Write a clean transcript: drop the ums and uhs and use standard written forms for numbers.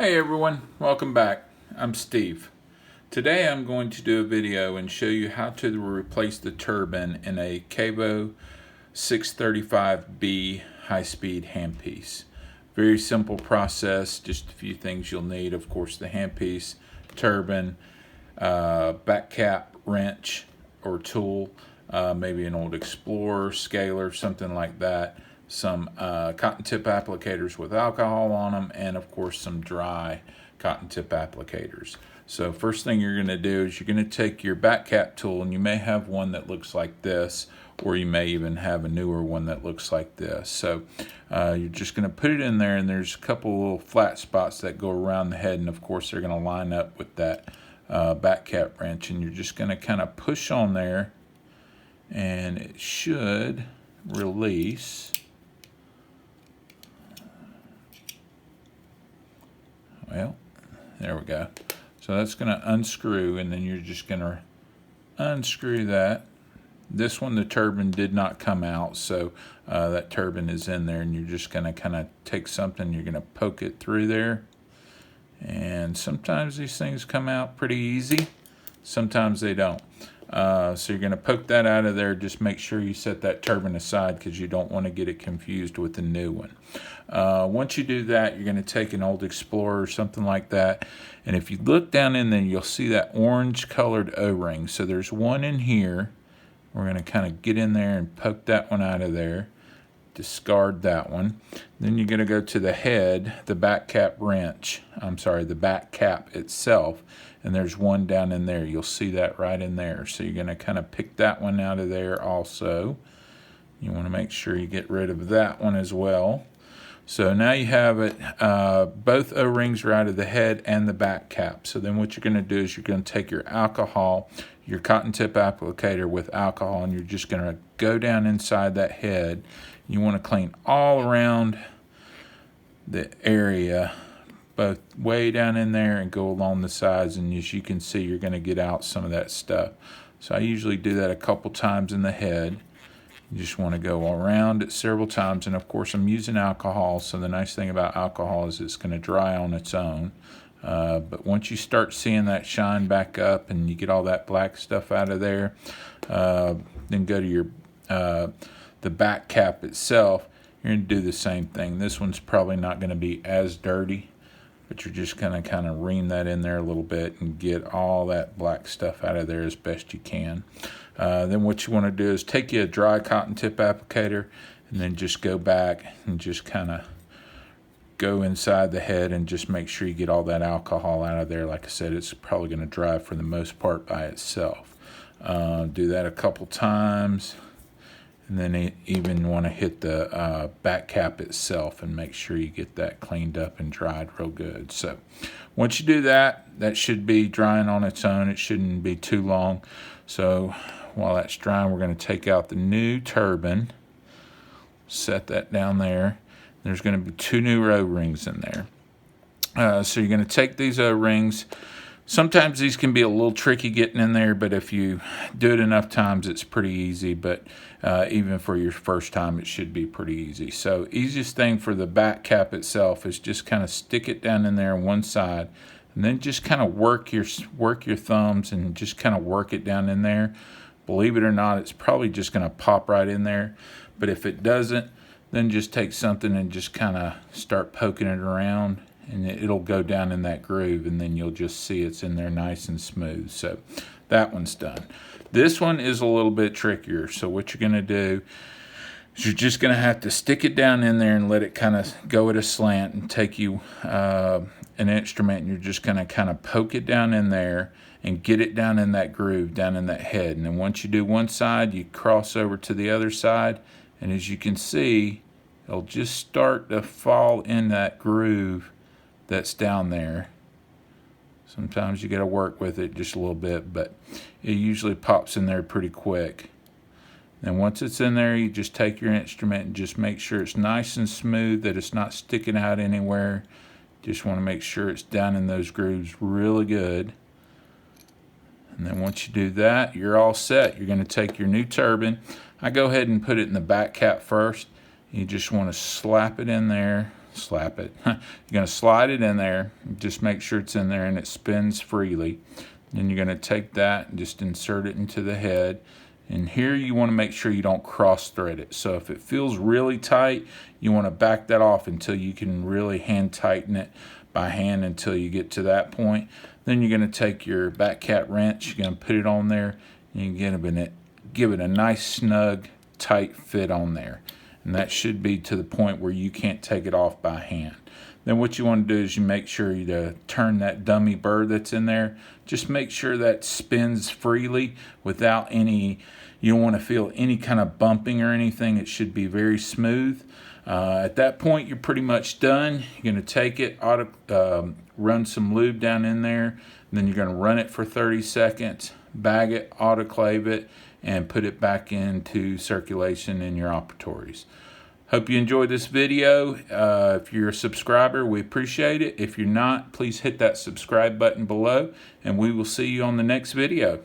Hey everyone, welcome back. I'm Steve. Today I'm going to do a video and show you how to replace the turbine in a Kavo 635B high-speed handpiece. Very simple process, just a few things you'll need. Of course, the handpiece, turbine, back cap, wrench or tool, maybe an old Explorer, scaler, something like that. Some cotton tip applicators with alcohol on them, and of course some dry cotton tip applicators. So first thing you're going to do is you're going to take your back cap tool, and you may have one that looks like this, or you may even have a newer one that looks like this. So you're just going to put it in there, and there's a couple little flat spots that go around the head, and of course they're going to line up with that back cap wrench, and you're just going to kind of push on there, and it should release. Well, there we go. So that's going to unscrew, and then you're just going to unscrew that. This one, the turbine did not come out, so that turbine is in there, and you're just going to kind of take something, you're going to poke it through there. And sometimes these things come out pretty easy, sometimes they don't. So you're going to poke that out of there. Just make sure you set that turbine aside because you don't want to get it confused with the new one. Once you do that, you're going to take an old Explorer or something like that, and if you look down in there, you'll see that orange colored O-ring. So there's one in here. We're going to kind of get in there and poke that one out of there. Discard that one. Then you're going to go to the head, the back cap wrench. The back cap itself, and there's one down in there. You'll see that right in there. So you're going to kind of pick that one out of there also. You want to make sure you get rid of that one as well. So now you have it, both O-rings are out of the head and the back cap. So then what you're going to do is you're going to take your alcohol, your cotton tip applicator with alcohol, and you're just going to go down inside that head. You want to clean all around the area, both way down in there and go along the sides, and as you can see, you're going to get out some of that stuff. So I usually do that a couple times in the head. You just want to go around it several times, and of course I'm using alcohol, so the nice thing about alcohol is it's going to dry on its own. But once you start seeing that shine back up and you get all that black stuff out of there, then go to your the back cap itself. You're going to do the same thing. This one's probably not going to be as dirty, but you're just going to kind of ream that in there a little bit and get all that black stuff out of there as best you can. Then what you want to do is take you a dry cotton tip applicator, and then just go back and just kind of go inside the head and just make sure you get all that alcohol out of there. Like I said, it's probably going to dry for the most part by itself. Do that a couple times, and then even want to hit the back cap itself and make sure you get that cleaned up and dried real good. So once you do that, that should be drying on its own. It shouldn't be too long. So while that's drying, we're going to take out the new turbine, set that down there. There's going to be two new O-rings in there. So you're going to take these O-rings. Sometimes these can be a little tricky getting in there, but if you do it enough times, it's pretty easy. But even for your first time, it should be pretty easy. So easiest thing for the back cap itself is just kind of stick it down in there on one side, and then just kind of work your thumbs and just kind of work it down in there. Believe it or not, it's probably just going to pop right in there. But if it doesn't, then just take something and just kind of start poking it around, and it'll go down in that groove, and then you'll just see it's in there nice and smooth. So that one's done. This one is a little bit trickier. So what you're going to do is you're just going to have to stick it down in there and let it kind of go at a slant, and take you an instrument, and you're just going to kind of poke it down in there and get it down in that groove, down in that head. And then once you do one side, you cross over to the other side, and as you can see, it'll just start to fall in that groove that's down there. Sometimes you got to work with it just a little bit, but it usually pops in there pretty quick. And once it's in there, you just take your instrument and just make sure it's nice and smooth, that it's not sticking out anywhere. Just want to make sure it's down in those grooves really good. And then once you do that, you're all set. You're going to take your new turbine. I go ahead and put it in the back cap first. You just want to slap it in there, slap it. You're going to slide it in there. Just make sure it's in there and it spins freely. Then you're going to take that and just insert it into the head. And here you want to make sure you don't cross thread it. So if it feels really tight, you want to back that off until you can really hand tighten it by hand until you get to that point. Then you're going to take your back cat wrench, you're going to put it on there, and you give it a nice snug tight fit on there. And that should be to the point where you can't take it off by hand. Then what you want to do is you make sure you turn that dummy burr that's in there. Just make sure that spins freely without any, you don't want to feel any kind of bumping or anything. It should be very smooth. At that point, you're pretty much done. You're going to take it, run some lube down in there, and then you're going to run it for 30 seconds, bag it, autoclave it, and put it back into circulation in your operatories. Hope you enjoyed this video. If you're a subscriber, we appreciate it. If you're not, please hit that subscribe button below, and we will see you on the next video.